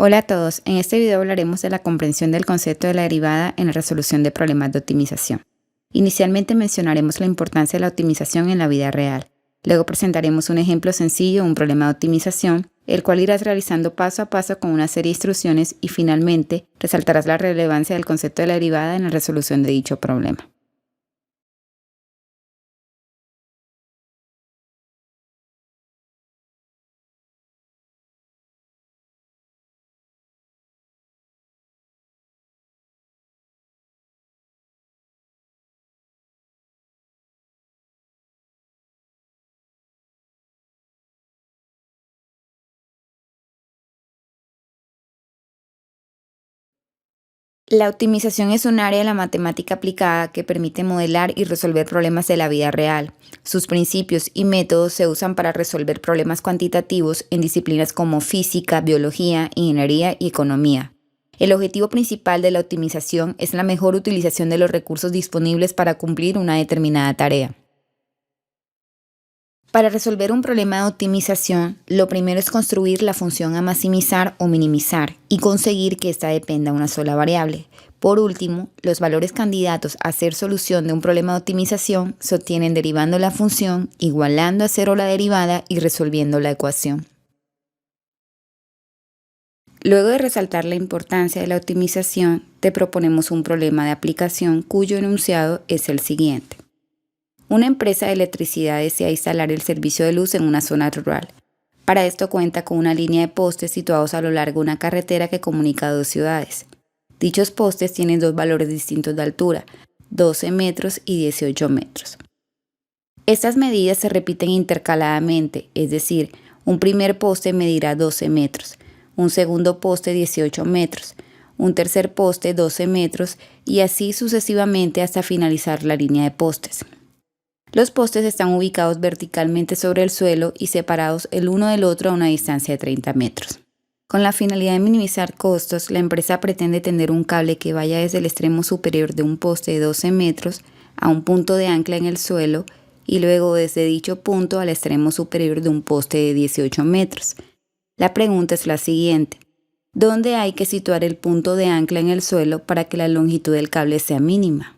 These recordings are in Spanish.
Hola a todos, en este video hablaremos de la comprensión del concepto de la derivada en la resolución de problemas de optimización. Inicialmente mencionaremos la importancia de la optimización en la vida real. Luego presentaremos un ejemplo sencillo de un problema de optimización, el cual irás realizando paso a paso con una serie de instrucciones y finalmente resaltarás la relevancia del concepto de la derivada en la resolución de dicho problema. La optimización es un área de la matemática aplicada que permite modelar y resolver problemas de la vida real. Sus principios y métodos se usan para resolver problemas cuantitativos en disciplinas como física, biología, ingeniería y economía. El objetivo principal de la optimización es la mejor utilización de los recursos disponibles para cumplir una determinada tarea. Para resolver un problema de optimización, lo primero es construir la función a maximizar o minimizar y conseguir que ésta dependa de una sola variable. Por último, los valores candidatos a ser solución de un problema de optimización se obtienen derivando la función, igualando a cero la derivada y resolviendo la ecuación. Luego de resaltar la importancia de la optimización, te proponemos un problema de aplicación cuyo enunciado es el siguiente. Una empresa de electricidad desea instalar el servicio de luz en una zona rural. Para esto cuenta con una línea de postes situados a lo largo de una carretera que comunica dos ciudades. Dichos postes tienen dos valores distintos de altura, 12 metros y 18 metros. Estas medidas se repiten intercaladamente, es decir, un primer poste medirá 12 metros, un segundo poste 18 metros, un tercer poste 12 metros y así sucesivamente hasta finalizar la línea de postes. Los postes están ubicados verticalmente sobre el suelo y separados el uno del otro a una distancia de 30 metros. Con la finalidad de minimizar costos, la empresa pretende tener un cable que vaya desde el extremo superior de un poste de 12 metros a un punto de ancla en el suelo y luego desde dicho punto al extremo superior de un poste de 18 metros. La pregunta es la siguiente: ¿dónde hay que situar el punto de ancla en el suelo para que la longitud del cable sea mínima?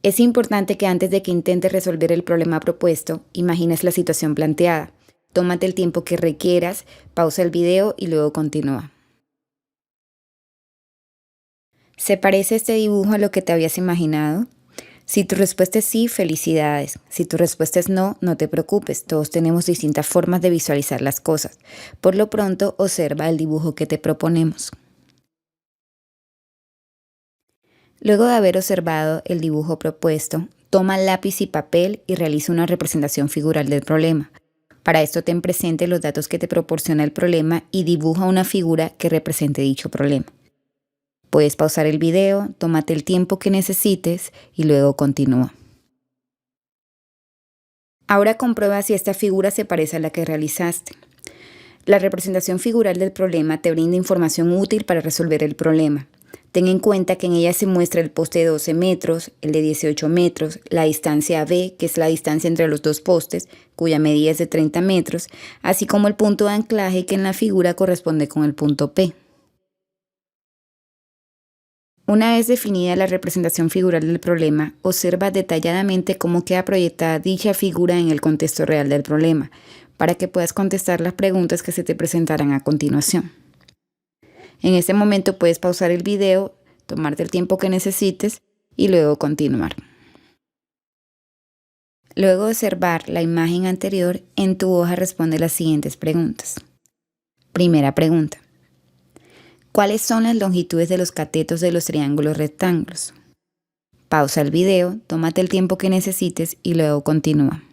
Es importante que antes de que intentes resolver el problema propuesto, imagines la situación planteada. Tómate el tiempo que requieras, pausa el video y luego continúa. ¿Se parece este dibujo a lo que te habías imaginado? Si tu respuesta es sí, felicidades. Si tu respuesta es no, no te preocupes. Todos tenemos distintas formas de visualizar las cosas. Por lo pronto, observa el dibujo que te proponemos. Luego de haber observado el dibujo propuesto, toma lápiz y papel y realiza una representación figural del problema. Para esto ten presente los datos que te proporciona el problema y dibuja una figura que represente dicho problema. Puedes pausar el video, tómate el tiempo que necesites y luego continúa. Ahora comprueba si esta figura se parece a la que realizaste. La representación figural del problema te brinda información útil para resolver el problema. Ten en cuenta que en ella se muestra el poste de 12 metros, el de 18 metros, la distancia B, que es la distancia entre los dos postes, cuya medida es de 30 metros, así como el punto de anclaje que en la figura corresponde con el punto P. Una vez definida la representación figural del problema, observa detalladamente cómo queda proyectada dicha figura en el contexto real del problema, para que puedas contestar las preguntas que se te presentarán a continuación. En este momento puedes pausar el video, tomarte el tiempo que necesites y luego continuar. Luego de observar la imagen anterior, en tu hoja responde las siguientes preguntas. Primera pregunta: ¿cuáles son las longitudes de los catetos de los triángulos rectángulos? Pausa el video, tómate el tiempo que necesites y luego continúa.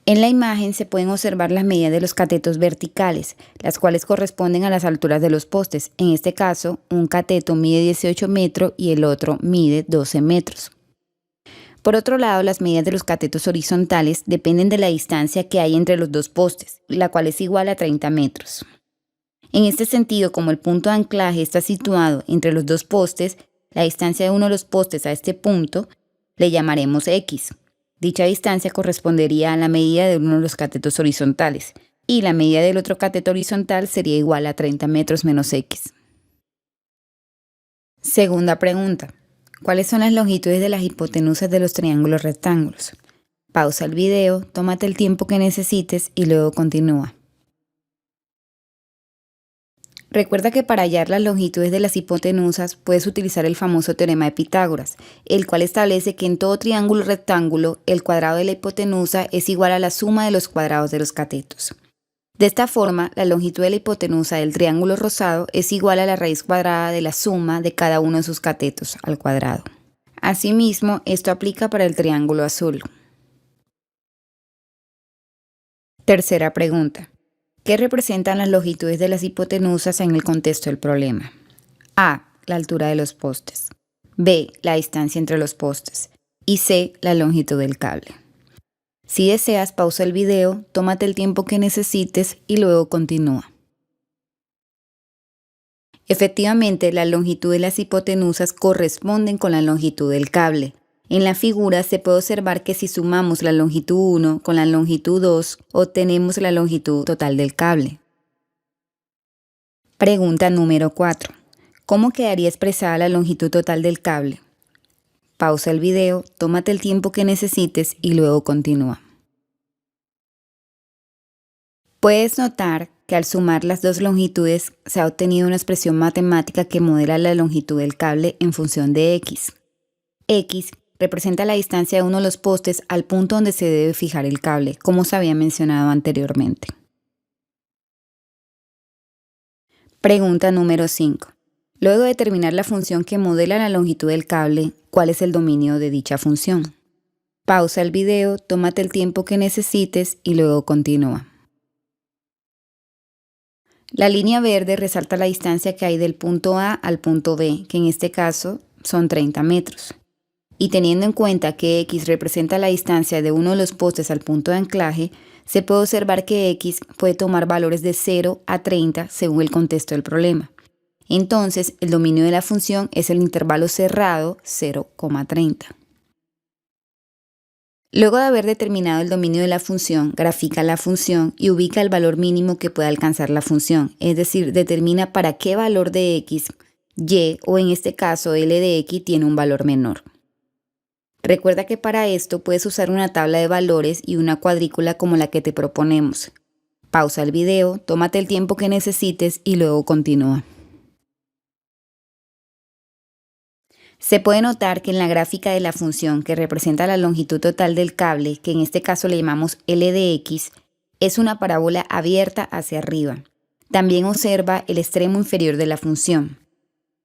En la imagen se pueden observar las medidas de los catetos verticales, las cuales corresponden a las alturas de los postes. En este caso, un cateto mide 18 metros y el otro mide 12 metros. Por otro lado, las medidas de los catetos horizontales dependen de la distancia que hay entre los dos postes, la cual es igual a 30 metros. En este sentido, como el punto de anclaje está situado entre los dos postes, la distancia de uno de los postes a este punto le llamaremos X. Dicha distancia correspondería a la medida de uno de los catetos horizontales. y la medida del otro cateto horizontal sería igual a 30 metros menos x. Segunda pregunta. ¿Cuáles son las longitudes de las hipotenusas de los triángulos rectángulos? Pausa el video, tómate el tiempo que necesites y luego continúa. Recuerda que para hallar las longitudes de las hipotenusas puedes utilizar el famoso teorema de Pitágoras, el cual establece que en todo triángulo rectángulo el cuadrado de la hipotenusa es igual a la suma de los cuadrados de los catetos. De esta forma, la longitud de la hipotenusa del triángulo rosado es igual a la raíz cuadrada de la suma de cada uno de sus catetos al cuadrado. Asimismo, esto aplica para el triángulo azul. Tercera pregunta. ¿Qué representan las longitudes de las hipotenusas en el contexto del problema? A. La altura de los postes. B. La distancia entre los postes. Y C. La longitud del cable. Si deseas, pausa el video, tómate el tiempo que necesites y luego continúa. Efectivamente, la longitud de las hipotenusas corresponden con la longitud del cable. En la figura se puede observar que si sumamos la longitud 1 con la longitud 2, obtenemos la longitud total del cable. Pregunta número 4. ¿Cómo quedaría expresada la longitud total del cable? Pausa el video, tómate el tiempo que necesites y luego continúa. Puedes notar que al sumar las dos longitudes se ha obtenido una expresión matemática que modela la longitud del cable en función de x. X representa la distancia de uno de los postes al punto donde se debe fijar el cable, como se había mencionado anteriormente. Pregunta número 5. Luego de determinar la función que modela la longitud del cable, ¿cuál es el dominio de dicha función? Pausa el video, tómate el tiempo que necesites y luego continúa. La línea verde resalta la distancia que hay del punto A al punto B, que en este caso son 30 metros. Y teniendo en cuenta que x representa la distancia de uno de los postes al punto de anclaje, se puede observar que x puede tomar valores de 0 a 30 según el contexto del problema. Entonces, el dominio de la función es el intervalo cerrado 0,30. Luego de haber determinado el dominio de la función, grafica la función y ubica el valor mínimo que puede alcanzar la función, es decir, determina para qué valor de x, y o en este caso L de x tiene un valor menor. Recuerda que para esto puedes usar una tabla de valores y una cuadrícula como la que te proponemos. Pausa el video, tómate el tiempo que necesites y luego continúa. Se puede notar que en la gráfica de la función que representa la longitud total del cable, que en este caso le llamamos L de x, es una parábola abierta hacia arriba. También observa el extremo inferior de la función.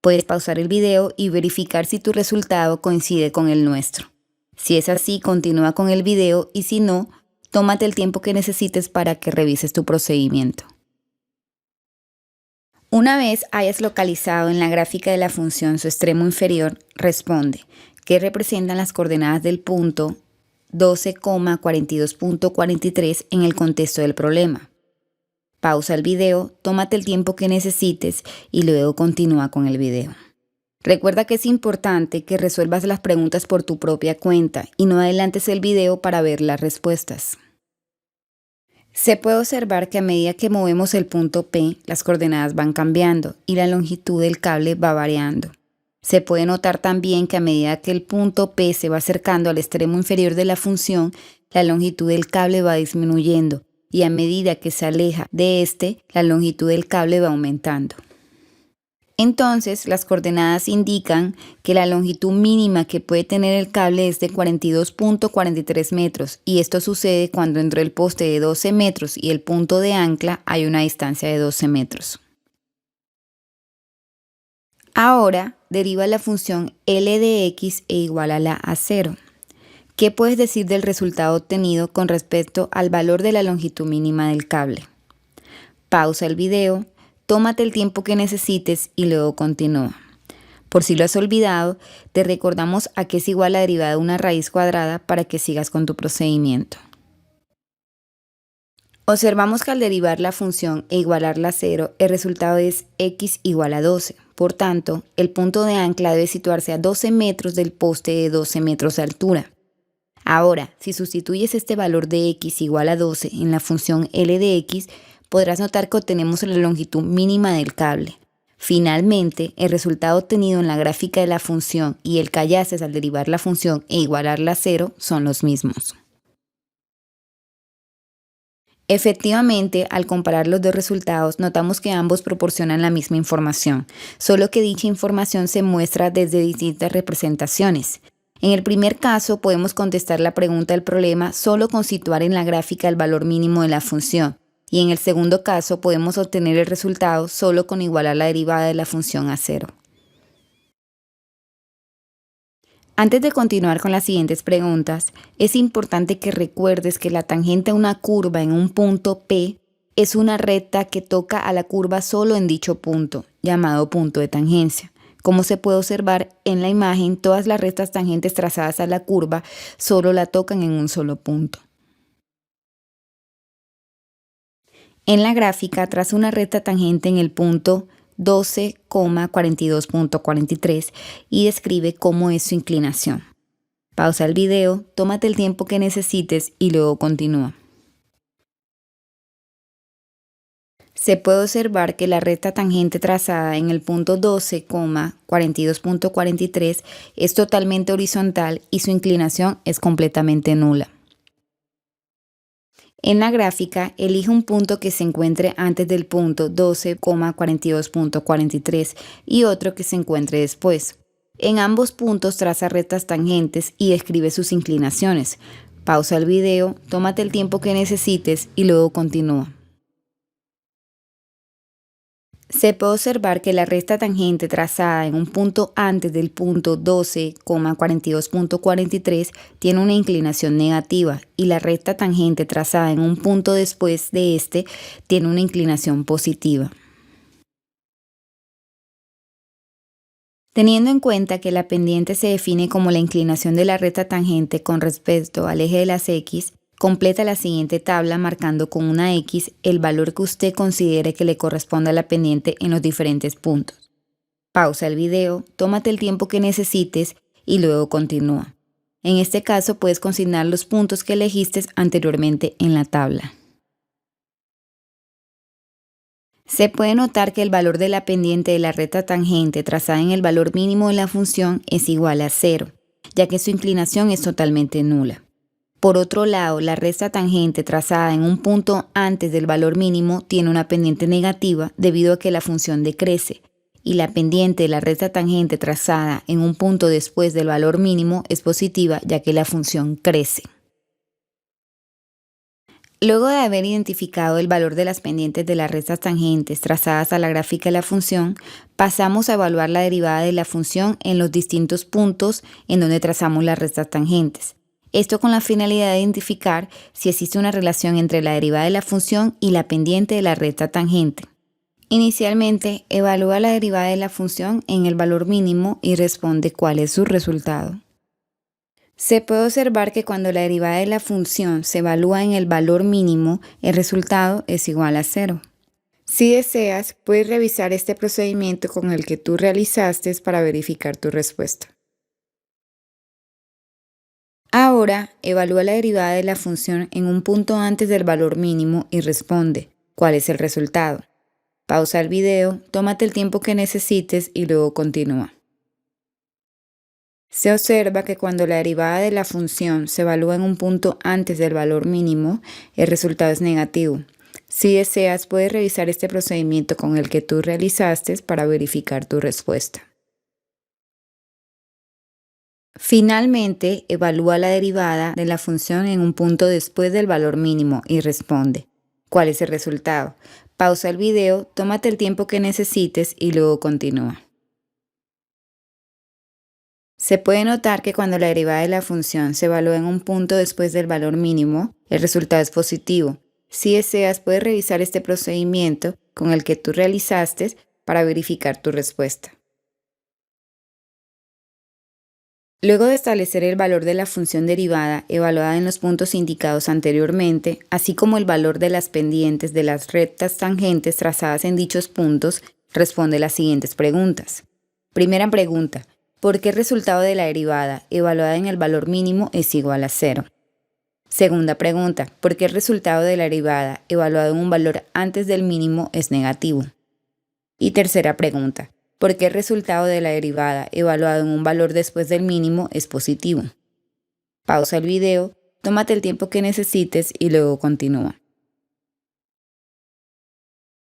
Puedes pausar el video y verificar si tu resultado coincide con el nuestro. Si es así, continúa con el video y si no, tómate el tiempo que necesites para que revises tu procedimiento. Una vez hayas localizado en la gráfica de la función su extremo inferior, responde qué representan las coordenadas del punto 12,42.43 en el contexto del problema. Pausa el video, tómate el tiempo que necesites y luego continúa con el video. Recuerda que es importante que resuelvas las preguntas por tu propia cuenta y no adelantes el video para ver las respuestas. Se puede observar que a medida que movemos el punto P, las coordenadas van cambiando y la longitud del cable va variando. Se puede notar también que a medida que el punto P se va acercando al extremo inferior de la función, la longitud del cable va disminuyendo y a medida que se aleja de este, la longitud del cable va aumentando. Entonces, las coordenadas indican que la longitud mínima que puede tener el cable es de 42.43 metros y esto sucede cuando entre el poste de 12 metros y el punto de ancla hay una distancia de 12 metros. Ahora, deriva la función L de x e igual a la a 0. ¿Qué puedes decir del resultado obtenido con respecto al valor de la longitud mínima del cable? Pausa el video, tómate el tiempo que necesites y luego continúa. Por si lo has olvidado, te recordamos a qué es igual la derivada de una raíz cuadrada para que sigas con tu procedimiento. Observamos que al derivar la función e igualarla a 0, el resultado es x igual a 12. Por tanto, el punto de ancla debe situarse a 12 metros del poste de 12 metros de altura. Ahora, si sustituyes este valor de x igual a 12 en la función L de x, podrás notar que obtenemos la longitud mínima del cable. Finalmente, el resultado obtenido en la gráfica de la función y el que hallases al derivar la función e igualarla a 0 son los mismos. Efectivamente, al comparar los dos resultados, notamos que ambos proporcionan la misma información, solo que dicha información se muestra desde distintas representaciones. En el primer caso, podemos contestar la pregunta del problema solo con situar en la gráfica el valor mínimo de la función, y en el segundo caso podemos obtener el resultado solo con igualar la derivada de la función a 0. Antes de continuar con las siguientes preguntas, es importante que recuerdes que la tangente a una curva en un punto P es una recta que toca a la curva solo en dicho punto, llamado punto de tangencia. Como se puede observar en la imagen, todas las rectas tangentes trazadas a la curva solo la tocan en un solo punto. En la gráfica, traza una recta tangente en el punto 12,42.43 y describe cómo es su inclinación. Pausa el video, tómate el tiempo que necesites y luego continúa. Se puede observar que la recta tangente trazada en el punto 12,42.43 es totalmente horizontal y su inclinación es completamente nula. En la gráfica, elige un punto que se encuentre antes del punto 12,42.43 y otro que se encuentre después. En ambos puntos traza rectas tangentes y describe sus inclinaciones. Pausa el video, tómate el tiempo que necesites y luego continúa. Se puede observar que la recta tangente trazada en un punto antes del punto 12,42.43 tiene una inclinación negativa y la recta tangente trazada en un punto después de este tiene una inclinación positiva. Teniendo en cuenta que la pendiente se define como la inclinación de la recta tangente con respecto al eje de las X, completa la siguiente tabla marcando con una X el valor que usted considere que le corresponde a la pendiente en los diferentes puntos. Pausa el video, tómate el tiempo que necesites y luego continúa. En este caso puedes consignar los puntos que elegiste anteriormente en la tabla. Se puede notar que el valor de la pendiente de la recta tangente trazada en el valor mínimo de la función es igual a 0, ya que su inclinación es totalmente nula. Por otro lado, la recta tangente trazada en un punto antes del valor mínimo tiene una pendiente negativa debido a que la función decrece, y la pendiente de la recta tangente trazada en un punto después del valor mínimo es positiva ya que la función crece. Luego de haber identificado el valor de las pendientes de las rectas tangentes trazadas a la gráfica de la función, pasamos a evaluar la derivada de la función en los distintos puntos en donde trazamos las rectas tangentes. Esto con la finalidad de identificar si existe una relación entre la derivada de la función y la pendiente de la recta tangente. Inicialmente, evalúa la derivada de la función en el valor mínimo y responde cuál es su resultado. Se puede observar que cuando la derivada de la función se evalúa en el valor mínimo, el resultado es igual a 0. Si deseas, puedes revisar este procedimiento con el que tú realizaste para verificar tu respuesta. Ahora, evalúa la derivada de la función en un punto antes del valor mínimo y responde cuál es el resultado. Pausa el video, tómate el tiempo que necesites y luego continúa. Se observa que cuando la derivada de la función se evalúa en un punto antes del valor mínimo, el resultado es negativo. Si deseas, puedes revisar este procedimiento con el que tú realizaste para verificar tu respuesta. Finalmente, evalúa la derivada de la función en un punto después del valor mínimo y responde ¿cuál es el resultado? Pausa el video, tómate el tiempo que necesites y luego continúa. Se puede notar que cuando la derivada de la función se evalúa en un punto después del valor mínimo, el resultado es positivo. Si deseas, puedes revisar este procedimiento con el que tú realizaste para verificar tu respuesta. Luego de establecer el valor de la función derivada evaluada en los puntos indicados anteriormente, así como el valor de las pendientes de las rectas tangentes trazadas en dichos puntos, responde las siguientes preguntas. Primera pregunta. ¿por qué el resultado de la derivada evaluada en el valor mínimo es igual a 0? Segunda pregunta, ¿por qué el resultado de la derivada evaluado en un valor antes del mínimo es negativo? Y tercera pregunta, ¿por qué el resultado de la derivada evaluado en un valor después del mínimo es positivo? Pausa el video, tómate el tiempo que necesites y luego continúa.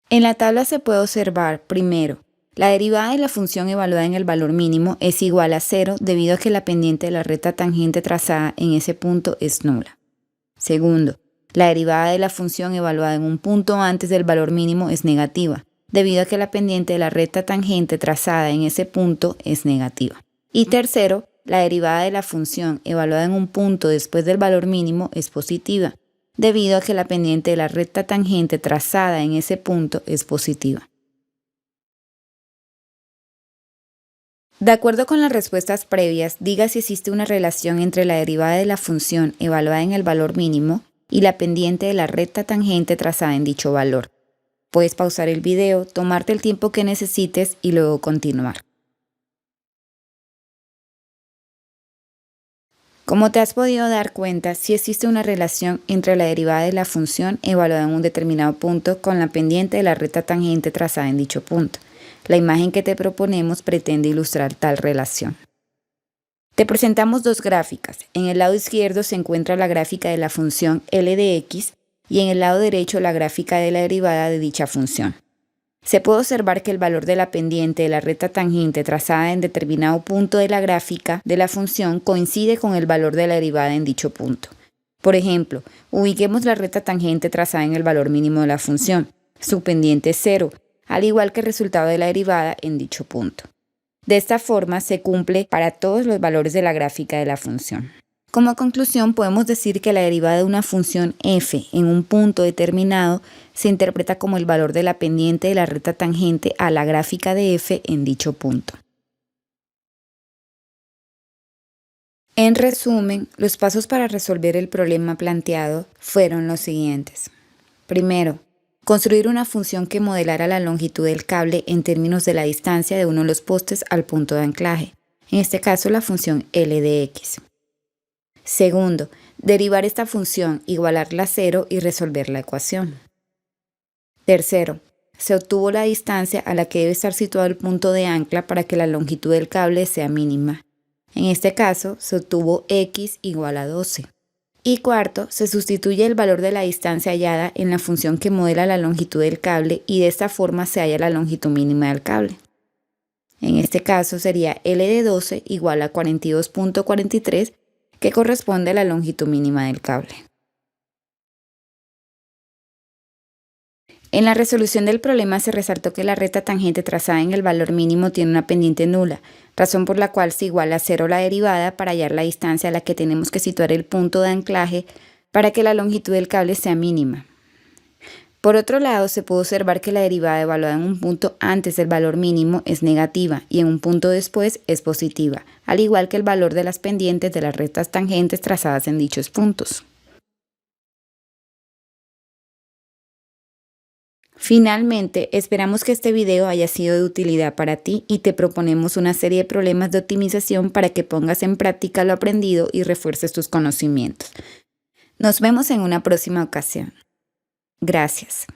En la tabla se puede observar, primero, la derivada de la función evaluada en el valor mínimo es igual a 0 debido a que la pendiente de la recta tangente trazada en ese punto es nula. Segundo, la derivada de la función evaluada en un punto antes del valor mínimo es negativa, debido a que la pendiente de la recta tangente trazada en ese punto es negativa. Y tercero, la derivada de la función evaluada en un punto después del valor mínimo es positiva, debido a que la pendiente de la recta tangente trazada en ese punto es positiva. De acuerdo con las respuestas previas, diga si existe una relación entre la derivada de la función evaluada en el valor mínimo y la pendiente de la recta tangente trazada en dicho valor. Puedes pausar el video, tomarte el tiempo que necesites y luego continuar. Como te has podido dar cuenta, sí existe una relación entre la derivada de la función evaluada en un determinado punto con la pendiente de la recta tangente trazada en dicho punto. La imagen que te proponemos pretende ilustrar tal relación. Te presentamos dos gráficas. En el lado izquierdo se encuentra la gráfica de la función L de x y en el lado derecho la gráfica de la derivada de dicha función. Se puede observar que el valor de la pendiente de la recta tangente trazada en determinado punto de la gráfica de la función coincide con el valor de la derivada en dicho punto. Por ejemplo, ubiquemos la recta tangente trazada en el valor mínimo de la función. Su pendiente es 0, al igual que el resultado de la derivada en dicho punto. De esta forma se cumple para todos los valores de la gráfica de la función. Como conclusión, podemos decir que la derivada de una función f en un punto determinado se interpreta como el valor de la pendiente de la recta tangente a la gráfica de f en dicho punto. En resumen, los pasos para resolver el problema planteado fueron los siguientes. Primero, construir una función que modelara la longitud del cable en términos de la distancia de uno de los postes al punto de anclaje, en este caso la función L de x. Segundo, derivar esta función, igualarla a 0 y resolver la ecuación. Tercero, se obtuvo la distancia a la que debe estar situado el punto de ancla para que la longitud del cable sea mínima. En este caso, se obtuvo x igual a 12. Y cuarto, se sustituye el valor de la distancia hallada en la función que modela la longitud del cable y de esta forma se halla la longitud mínima del cable. En este caso sería L de 12 igual a 42.43, que corresponde a la longitud mínima del cable. En la resolución del problema se resaltó que la recta tangente trazada en el valor mínimo tiene una pendiente nula, razón por la cual se iguala a 0 la derivada para hallar la distancia a la que tenemos que situar el punto de anclaje para que la longitud del cable sea mínima. Por otro lado, se puede observar que la derivada evaluada en un punto antes del valor mínimo es negativa y en un punto después es positiva, al igual que el valor de las pendientes de las rectas tangentes trazadas en dichos puntos. Finalmente, esperamos que este video haya sido de utilidad para ti y te proponemos una serie de problemas de optimización para que pongas en práctica lo aprendido y refuerces tus conocimientos. Nos vemos en una próxima ocasión. Gracias.